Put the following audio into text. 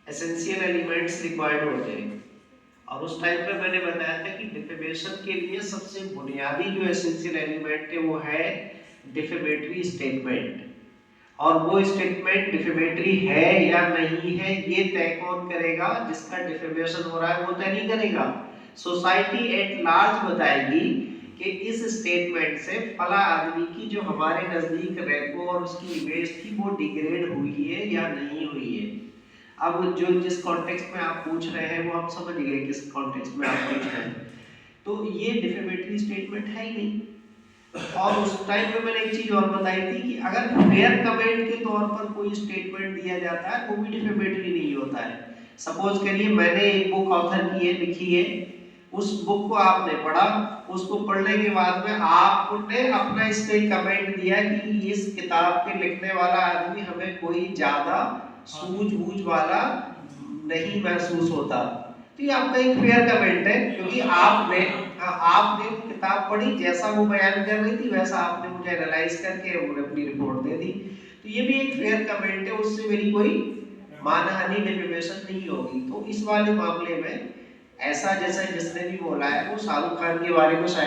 Essential elements required होते हैं। और उस टाइम पे मैंने बताया था कि डिफेमेशन के लिए सबसे बुनियादी जो एसेंशियल एलिमेंट है वो है डिफेमेटरी स्टेटमेंट। और वो स्टेटमेंट डिफेमेटरी है या नहीं है ये तय कौन करेगा? जिसका डिफेमेशन हो रहा है वो तय नहीं करेगा। सोसाइटी एट लार्ज बताएगी कि इस स्टेटमेंट से फला आदमी की जो हमारे नजदीक रेपो और उसकी इमेज थी वो डिग्रेड हुई है या नहीं हुई है। अब जो जिस कॉन्टेक्स्ट में आप पूछ रहे हैं वो हम समझ गए किस कॉन्टेक्स्ट में आप पूछ रहे हैं। तो ये डिफेमेटरी स्टेटमेंट है ही नहीं। और उस टाइम पे मैंने एक चीज और बताई थी कि अगर फेयर कमेंट के तौर पर कोई स्टेटमेंट दिया जाता है वो भी डिफेमेटरी नहीं होता है। सपोज करिए मैंने एक बुक ऑथर की है, लिखी है, उस बुक को आपने पढ़ा, उसको पढ़ने के बाद में आपने अपना इस पे कमेंट दिया कि इस किताब के लिखने वाला आदमी हमें कोई ज्यादा सूझबूझ वाला नहीं महसूस होता। तो ये आपका एक फेयर कमेंट है, क्योंकि आपने आपने वो किताब पढ़ी, जैसा वो बयान कर रही थी वैसा आपने मुझे एनालाइज करके अपनी रिपोर्ट दे दी। तो ये भी एक फेयर कमेंट है, उससे मेरी कोई मानहानि डिफेमेशन नहीं होगी। तो इस वाले मामले में ऐसा जैसा जिसने भी बोला है वो शाहरुख खान के बारे में शायद